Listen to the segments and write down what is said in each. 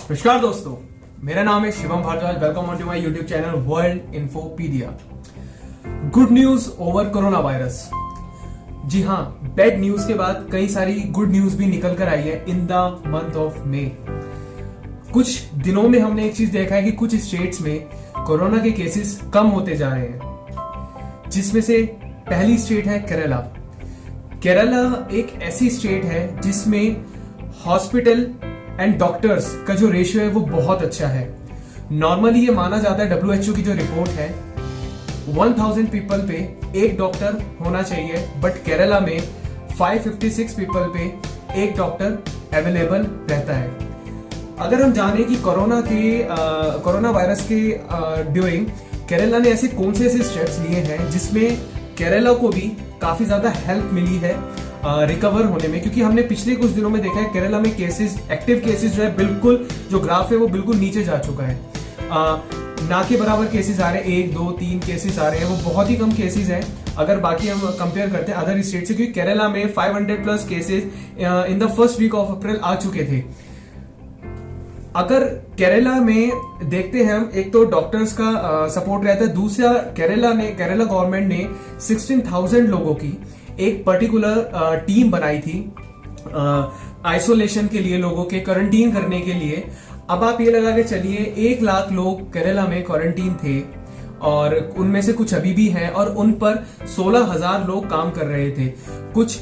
नमस्कार दोस्तों, मेरा नाम है Shivam Bhardwaj. Welcome on to my YouTube channel World Infopedia. Good news over corona virus. जी हाँ, बैड न्यूज के बाद कई सारी गुड न्यूज भी निकल कर आई है in the month of May. कुछ दिनों में हमने एक चीज देखा है कि कुछ स्टेट्स में कोरोना के केसेस कम होते जा रहे हैं, जिसमें से पहली स्टेट है केरला। केरला एक ऐसी स्टेट है जिसमें हॉस्पिटल एंड डॉक्टर्स का जो रेशियो है वो बहुत अच्छा है। नॉर्मली ये माना जाता है, WHO की जो रिपोर्ट है 1000 पीपल पे एक डॉक्टर होना चाहिए, बट केरला में 556 पीपल पे एक डॉक्टर अवेलेबल रहता है। अगर हम जाने कि कोरोना वायरस के ड्यूरिंग केरला ने ऐसे कौन से ऐसे स्टेप्स लिए हैं जिसमें केरला को भी काफी ज्यादा हेल्प मिली है रिकवर होने में, क्योंकि हमने पिछले कुछ दिनों में देखा है केरला में केसेस, एक्टिव केसेस जो है बिल्कुल, जो ग्राफ है वो बिल्कुल नीचे जा चुका है। ना के बराबर केसेस आ रहे हैं, 1 2 3 केसेस आ रहे हैं, वो बहुत ही कम केसेस हैं अगर बाकी हम कंपेयर करते हैं अदर स्टेट से, क्योंकि केरला में 500 plus cases in the first week of April आ चुके थे। अगर केरला में देखते हैं हम, एक तो डॉक्टर्स का सपोर्ट रहता है, दूसरा केरला गवर्नमेंट ने 16,000 लोगों की एक पर्टिकुलर टीम बनाई थी आइसोलेशन के लिए, लोगों के क्वारंटीन करने के लिए। अब आप ये लगा के चलिए 1 लाख लोग केरला में क्वारंटीन थे और उनमें से कुछ अभी भी हैं, और उन पर 16,000 लोग काम कर रहे थे। कुछ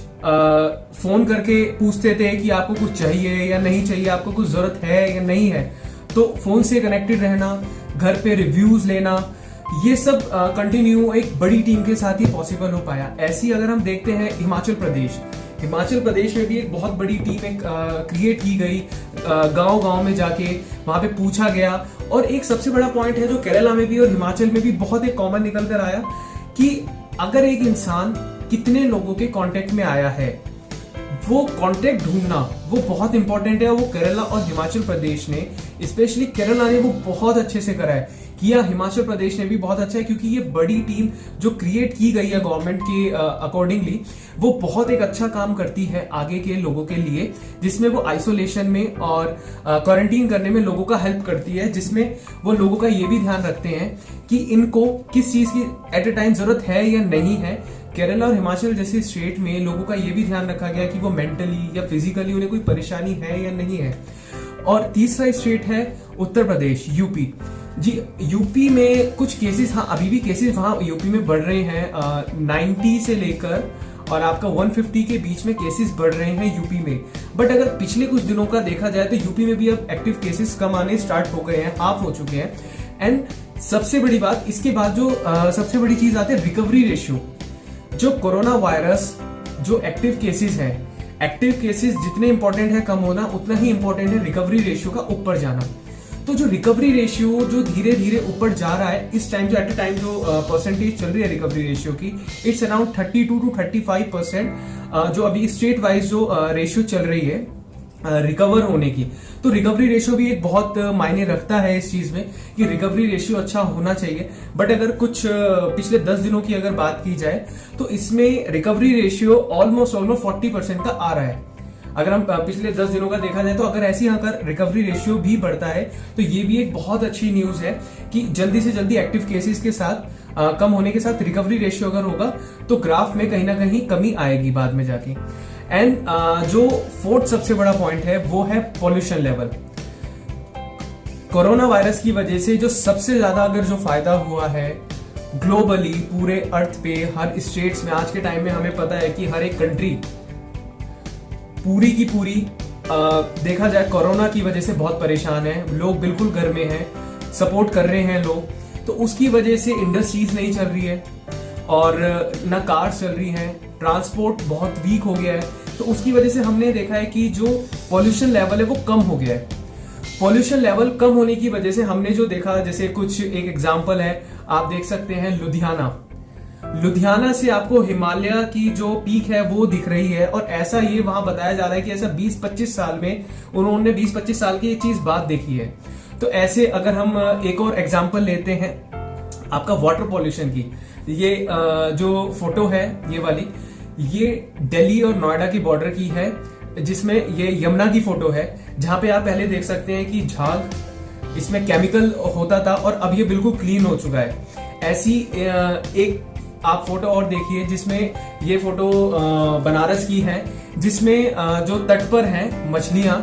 फोन करके पूछते थे कि आपको कुछ चाहिए या नहीं चाहिए, आपको कुछ जरूरत है या नहीं है, तो फोन से कनेक्टेड रहना, घर पे रिव्यूज लेना, ये सब कंटिन्यू एक बड़ी टीम के साथ ही पॉसिबल हो पाया। ऐसी अगर हम देखते हैं हिमाचल प्रदेश में भी एक बहुत बड़ी टीम क्रिएट की गई, गांव में जाके वहां पे पूछा गया। और एक सबसे बड़ा पॉइंट है जो केरला में भी और हिमाचल में भी बहुत एक कॉमन निकल कर आया, कि अगर एक इंसान कितने लोगों के कांटेक्ट में आया है, वो कांटेक्ट ढूंढना वो बहुत इंपॉर्टेंट है। वो केरला और हिमाचल प्रदेश ने, स्पेशली केरला ने वो बहुत अच्छे से करा है, किया हिमाचल प्रदेश ने भी बहुत अच्छा है, क्योंकि ये बड़ी टीम जो क्रिएट की गई है गवर्नमेंट के अकॉर्डिंगली, वो बहुत एक अच्छा काम करती है आगे के लोगों के लिए, जिसमें वो आइसोलेशन में और क्वारंटीन करने में लोगों का हेल्प करती है, जिसमें वो लोगों का ये भी ध्यान रखते हैं कि इनको किस चीज की एट ए टाइम जरूरत है या नहीं है। केरला और हिमाचल जैसे स्टेट में लोगों का ये भी ध्यान रखा गया कि वो मेंटली या फिजिकली उन्हें कोई परेशानी है या नहीं है। और तीसरा स्टेट है उत्तर प्रदेश, यूपी। जी, यूपी में कुछ केसेस, हाँ अभी भी केसेस वहां यूपी में बढ़ रहे हैं, 90 से लेकर और आपका 150 के बीच में केसेस बढ़ रहे हैं यूपी में। बट अगर पिछले कुछ दिनों का देखा जाए तो यूपी में भी अब एक्टिव केसेस कम आने स्टार्ट हो गए हैं, हाफ हो चुके हैं। एंड सबसे बड़ी बात, इसके बाद जो सबसे बड़ी चीज आती है रिकवरी रेशियो। जो कोरोना वायरस जो एक्टिव केसेस है, एक्टिव केसेस जितने इंपॉर्टेंट है कम होना, उतना ही इंपॉर्टेंट है रिकवरी रेशियो का ऊपर जाना। तो जो रिकवरी रेशियो जो धीरे धीरे ऊपर जा रहा है इस टाइम, जो एट अ टाइम जो परसेंटेज चल रही है रिकवरी रेशियो की, इट्स अराउंड 32 to 35%, जो अभी स्टेट वाइज जो रेशियो चल रही है रिकवर होने की। तो रिकवरी रेशियो भी एक बहुत मायने रखता है इस चीज में कि रिकवरी रेशियो अच्छा होना चाहिए। बट अगर कुछ पिछले 10 दिनों की अगर बात की जाए तो इसमें रिकवरी रेशियो ऑलमोस्ट 40% का आ रहा है। अगर हम पिछले 10 दिनों का देखा जाए तो अगर ऐसे अगर रिकवरी रेशियो भी बढ़ता है तो ये भी एक बहुत अच्छी न्यूज है कि जल्दी से जल्दी एक्टिव केसेस के साथ कम होने के साथ रिकवरी रेशियो अगर होगा तो ग्राफ में कहीं ना कहीं कमी आएगी बाद में जाके। एंड जो फोर्थ सबसे बड़ा पॉइंट है वो है पॉल्यूशन लेवल। कोरोना वायरस की वजह से जो सबसे ज्यादा अगर जो फायदा हुआ है ग्लोबली, पूरे अर्थ पे, हर स्टेट्स में, आज के टाइम में हमें पता है कि हर एक कंट्री पूरी की पूरी देखा जाए कोरोना की वजह से बहुत परेशान है। लोग बिल्कुल घर में हैं, सपोर्ट कर रहे हैं लोग, तो उसकी वजह से इंडस्ट्रीज नहीं चल रही है और ना कार्स चल रही हैं, ट्रांसपोर्ट बहुत वीक हो गया है। तो उसकी वजह से हमने देखा है कि जो पॉल्यूशन लेवल है वो कम हो गया है। पॉल्यूशन लेवल कम होने की वजह से हमने जो देखा, जैसे कुछ एक एग्जांपल है, आप देख सकते हैं लुधियाना से आपको हिमालय की जो पीक है वो दिख रही है, और ऐसा ये वहां बताया जा रहा है कि ऐसा 20-25 साल में उन्होंने 20-25 साल की ये चीज बात देखी है। तो ऐसे अगर हम एक और एग्जांपल लेते हैं आपका वाटर पॉल्यूशन की, ये जो फोटो है ये वाली, ये दिल्ली और नोएडा की बॉर्डर की है। जिसमें ये यमुना की फोटो है, जहां पे आप पहले देख सकते हैं कि झाग इसमें केमिकल होता था और अब ये बिल्कुल क्लीन हो चुका है। ऐसी एक आप फोटो और देखिए जिसमें ये फोटो बनारस की है, जिसमें जो तट पर हैं मछलियां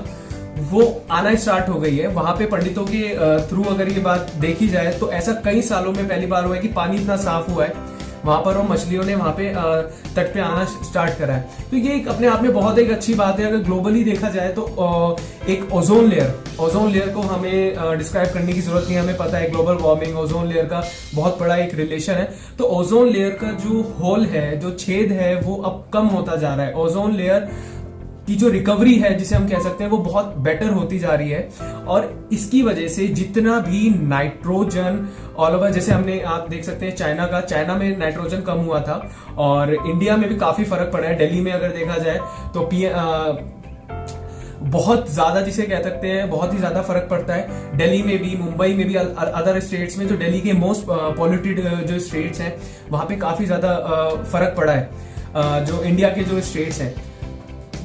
वो आना स्टार्ट हो गई है। वहां पे पंडितों के थ्रू अगर ये बात देखी जाए तो ऐसा कई सालों में पहली बार हुआ है कि पानी इतना साफ हुआ है वहां पर और मछलियों ने वहां पे तट पे आना स्टार्ट करा है। तो ये एक अपने आप में बहुत एक अच्छी बात है। अगर ग्लोबली देखा जाए तो एक ओजोन लेयर को हमें डिस्क्राइब करने की जरूरत नहीं है। हमें पता है ग्लोबल वार्मिंग ओजोन लेयर का बहुत बड़ा एक रिलेशन है। तो ओजोन लेयर का जो होल है, जो छेद है, वो अब कम होता जा रहा है। ओजोन लेयर की जो रिकवरी है जिसे हम कह सकते हैं वो बहुत बेटर होती जा रही है और इसकी वजह से जितना भी नाइट्रोजन ऑल ओवर, जैसे हमने आप देख सकते हैं चाइना में नाइट्रोजन कम हुआ था और इंडिया में भी काफी फर्क पड़ा है। दिल्ली में अगर देखा जाए तो बहुत ज्यादा, जिसे कह सकते हैं बहुत ही ज्यादा फर्क पड़ता है। दिल्ली में भी, मुंबई में भी, अदर स्टेट्स में, जो दिल्ली के मोस्ट पॉल्यूटेड जो स्टेट्स हैं वहां पे काफी ज्यादा फर्क पड़ा है जो इंडिया के जो स्टेट्स हैं।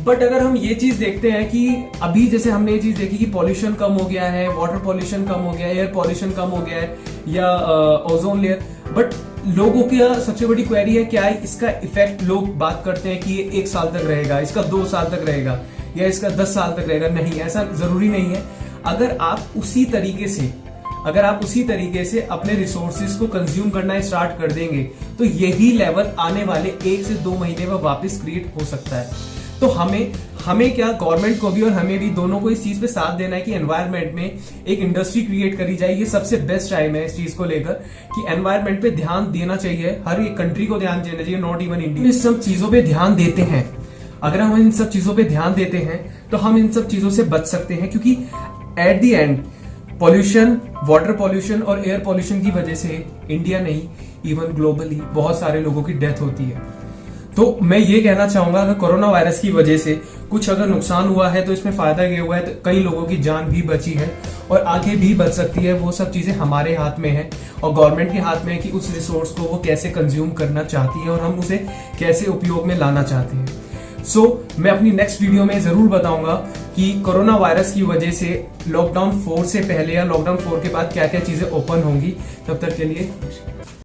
बट अगर हम ये चीज देखते हैं कि अभी जैसे हमने ये चीज देखी कि पॉल्यूशन कम हो गया है, वाटर पॉल्यूशन कम हो गया है, एयर पॉल्यूशन कम हो गया है या ओजोन लेयर, बट लोगों की सबसे बड़ी क्वेरी है क्या है इसका इफेक्ट। लोग बात करते हैं कि ये 1 साल तक रहेगा, इसका 2 साल तक रहेगा या इसका 10 साल तक रहेगा। नहीं, ऐसा जरूरी नहीं है। अगर आप उसी तरीके से अपने रिसोर्सेज को कंज्यूम करना स्टार्ट कर देंगे तो यही लेवल आने वाले 1 से 2 महीने में वापस क्रिएट हो सकता है। तो हमें क्या, गवर्नमेंट को भी और हमें भी, दोनों को इस चीज पे साथ देना है कि एनवायरनमेंट में एक इंडस्ट्री क्रिएट करी जाए। ये सबसे बेस्ट टाइम है इस चीज को लेकर कि एनवायरनमेंट पे ध्यान देना चाहिए, हर एक कंट्री को ध्यान देना चाहिए, नॉट इवन इंडिया। इस सब चीजों पे ध्यान देते हैं, अगर हम इन सब चीजों पे ध्यान देते हैं तो हम इन सब चीजों से बच सकते हैं, क्योंकि at the end pollution, water pollution और एयर पॉल्यूशन की वजह से इंडिया नहीं, इवन ग्लोबली बहुत सारे लोगों की डेथ होती है। तो मैं ये कहना चाहूंगा अगर कोरोना वायरस की वजह से कुछ अगर नुकसान हुआ है तो इसमें फायदा ये हुआ है तो कई लोगों की जान भी बची है और आगे भी बच सकती है। वो सब चीजें हमारे हाथ में है और गवर्नमेंट के हाथ में है कि उस रिसोर्स को वो कैसे कंज्यूम करना चाहती है और हम उसे कैसे उपयोग में लाना चाहते हैं। मैं अपनी नेक्स्ट वीडियो में जरूर बताऊंगा कि कोरोना वायरस की वजह से लॉकडाउन 4 से पहले या लॉकडाउन 4 के बाद क्या क्या चीजें ओपन होंगी। तब तक के लिए